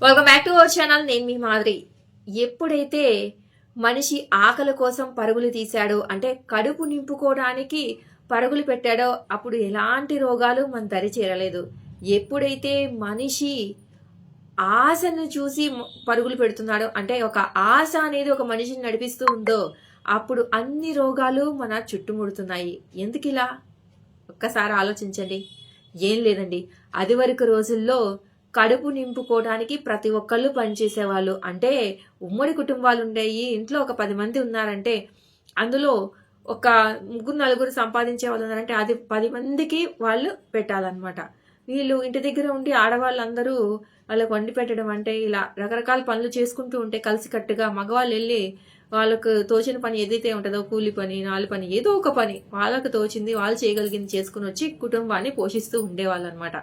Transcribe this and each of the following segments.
Welcome back to our channel. నేను మీ మాదిరి. ఎప్పుడైతే మనిషి ఆకలి కోసం పరుగులు తీశాడో, అంటే కడుపు నింపుకోవడానికి పరుగులు పెట్టాడో, అప్పుడు ఎలాంటి రోగాలు మన దరి చేరలేదు. ఎప్పుడైతే మనిషి ఆశను చూసి పరుగులు పెడుతున్నాడో, అంటే ఒక ఆశ అనేది ఒక మనిషిని నడిపిస్తూ ఉందో, అప్పుడు అన్ని రోగాలు మన చుట్టుముడుతున్నాయి. ఎందుకు ఇలా? ఒక్కసారి ఆలోచించండి. ఏం లేదండి, అది వరకు రోజుల్లో కడుపు నింపుకోవడానికి ప్రతి ఒక్కళ్ళు పనిచేసేవాళ్ళు. అంటే ఉమ్మడి కుటుంబాలు ఉండేవి. ఇంట్లో ఒక 10 మంది ఉన్నారంటే అందులో ఒక 3-4 సంపాదించే వాళ్ళు ఉన్నారంటే అది 10 మందికి వాళ్ళు పెట్టాలన్నమాట. వీళ్ళు ఇంటి దగ్గర ఉండి ఆడవాళ్ళందరూ వాళ్ళకి వండి పెట్టడం అంటే ఇలా రకరకాల పనులు చేసుకుంటూ ఉంటే కలిసికట్టుగా మగవాళ్ళు వెళ్ళి వాళ్ళకు తోచిన పని ఏదైతే ఉంటుందో, కూలి పని, నాలి పని, ఏదో ఒక పని వాళ్ళకు తోచింది వాళ్ళు చేయగలిగింది చేసుకుని వచ్చి కుటుంబాన్ని పోషిస్తూ ఉండేవాళ్ళు అనమాట.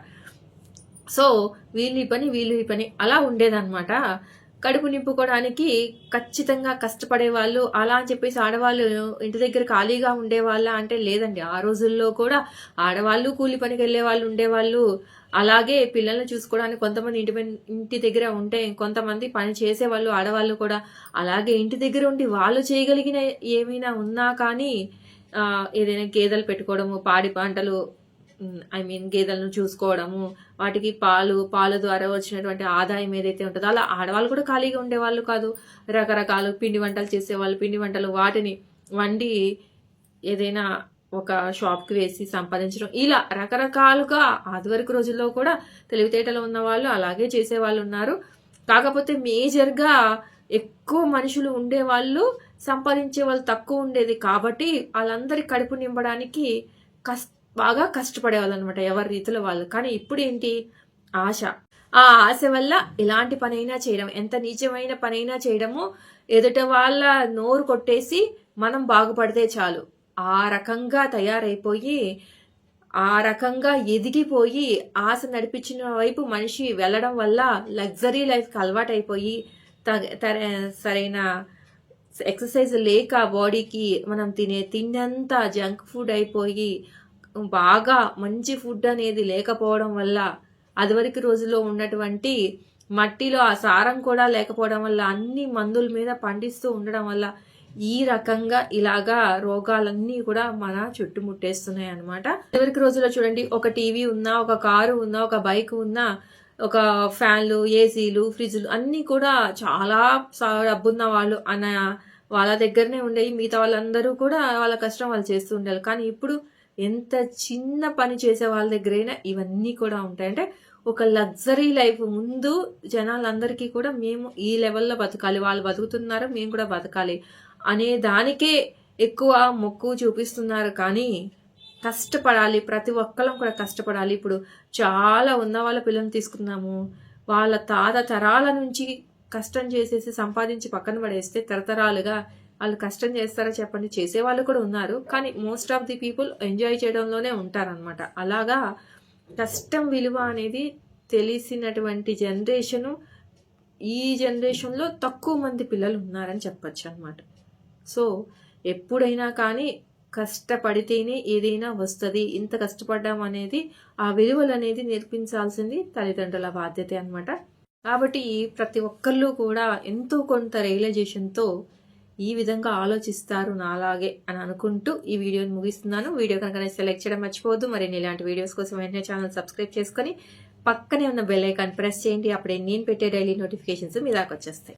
సో వీళ్ళు ఈ పని అలా ఉండేదన్నమాట. కడుపు నింపుకోవడానికి ఖచ్చితంగా కష్టపడే వాళ్ళు అలా అని చెప్పేసి ఆడవాళ్ళు ఇంటి దగ్గర ఖాళీగా ఉండేవాళ్ళ అంటే లేదండి. ఆ రోజుల్లో కూడా ఆడవాళ్ళు కూలి పనికి వెళ్ళే వాళ్ళు ఉండేవాళ్ళు. అలాగే పిల్లల్ని చూసుకోవడానికి కొంతమంది ఇంటి దగ్గర ఉంటే కొంతమంది పని చేసేవాళ్ళు ఆడవాళ్ళు కూడా. అలాగే ఇంటి దగ్గర ఉండి వాళ్ళు చేయగలిగిన ఏమైనా ఉన్నా కానీ ఏదైనా గేదెలు పెట్టుకోవడము, పాడి పంటలు గేదెలను చూసుకోవడము, వాటికి పాల ద్వారా వచ్చినటువంటి ఆదాయం ఏదైతే ఉంటుందో అలా ఆడవాళ్ళు కూడా ఖాళీగా ఉండేవాళ్ళు కాదు. రకరకాల పిండి వంటలు చేసేవాళ్ళు. పిండి వంటలు వాటిని వండి ఏదైనా ఒక షాప్కి వేసి సంపాదించడం, ఇలా రకరకాలుగా ఆదివరకు రోజుల్లో కూడా తెలివితేటలు ఉన్న వాళ్ళు అలాగే చేసేవాళ్ళు ఉన్నారు. కాకపోతే మేజర్గా ఎక్కువ మనుషులు ఉండేవాళ్ళు, సంపాదించే వాళ్ళు తక్కువ ఉండేది. కాబట్టి వాళ్ళందరి కడుపు నింపడానికి బాగా కష్టపడేవాళ్ళు అనమాట, ఎవరి రీతిలో వాళ్ళు. కానీ ఇప్పుడు ఏంటి? ఆశ. ఆ ఆశ వల్ల ఎలాంటి పనైనా చేయడం, ఎంత నీచమైన పనైనా చేయడము, ఎదుట వాళ్ళ నోరు కొట్టేసి మనం బాగుపడితే చాలు, ఆ రకంగా తయారైపోయి, ఆ రకంగా ఎదిగిపోయి ఆశ నడిపించిన వైపు మనిషి వెళ్ళడం వల్ల లగ్జరీ లైఫ్కి అలవాటైపోయి సరైన ఎక్సర్సైజ్ లేక బాడీకి మనం తినే తిండంతా జంక్ ఫుడ్ అయిపోయి బాగా మంచి ఫుడ్ అనేది లేకపోవడం వల్ల, అదివరకు రోజుల్లో ఉన్నటువంటి మట్టిలో ఆ సారం కూడా లేకపోవడం వల్ల, అన్ని మందుల మీద పండిస్తూ ఉండడం వల్ల ఈ రకంగా ఇలాగా రోగాలన్నీ కూడా మన చుట్టుముట్టేస్తున్నాయి అనమాట. అదివరకు రోజుల్లో చూడండి, ఒక టీవీ ఉన్నా, ఒక కారు ఉన్నా, ఒక బైక్ ఉన్నా, ఒక ఫ్యాన్లు, ఏసీలు, ఫ్రిడ్జ్లు అన్నీ కూడా చాలా డబ్బున్న వాళ్ళు అన్న వాళ్ళ దగ్గరనే ఉండేవి. మిగతా వాళ్ళందరూ కూడా వాళ్ళ కష్టం వాళ్ళు చేస్తూ ఉండాలి. కానీ ఇప్పుడు ఎంత చిన్న పని చేసే వాళ్ళ దగ్గరైనా ఇవన్నీ కూడా ఉంటాయి. అంటే ఒక లగ్జరీ లైఫ్ ముందు జనాలందరికీ కూడా మేము ఈ లెవెల్లో బతకాలి, వాళ్ళు బతుకుతున్నారు మేము కూడా బతకాలి అనే దానికే ఎక్కువ మొక్కు చూపిస్తున్నారు. కానీ కష్టపడాలి, ప్రతి ఒక్కళ్ళం కూడా కష్టపడాలి. ఇప్పుడు చాలా ఉన్న వాళ్ళ పిల్లల్ని తీసుకున్నాము, వాళ్ళ తాత తరాల నుంచి కష్టం చేసేసి సంపాదించి పక్కన పడేస్తే తరతరాలుగా వాళ్ళు కష్టం చేస్తారా చెప్పండి? చేసే వాళ్ళు కూడా ఉన్నారు. కానీ most of the people enjoy చేయడంలోనే ఉంటారనమాట. అలాగా కష్టం విలువ అనేది తెలిసినటువంటి జనరేషను ఈ జనరేషన్లో తక్కువ మంది పిల్లలు ఉన్నారని చెప్పచ్చు అనమాట. సో ఎప్పుడైనా కానీ కష్టపడితేనే ఏదైనా వస్తుంది. ఇంత కష్టపడ్డాం అనేది, ఆ విలువలు అనేది నేర్పించాల్సింది తల్లిదండ్రుల బాధ్యత అనమాట. కాబట్టి ప్రతి ఒక్కళ్ళు కూడా ఎంతో కొంత రియలైజేషన్తో ఈ విధంగా ఆలోచిస్తారు నాలాగే అని అనుకుంటూ ఈ వీడియోని ముగిస్తున్నాను. వీడియో కనుక సెలెక్ట్ చేయడం మర్చిపోవద్దు. మరి ఇలాంటి వీడియోస్ కోసం వెంటనే ఛానల్ సబ్స్క్రైబ్ చేసుకొని పక్కనే ఉన్న బెల్ ఐకాన్ ప్రెస్ చేయండి. అప్పుడే నేను పెట్టే డైలీ నోటిఫికేషన్స్ మీ దాకా వచ్చేస్తాయి.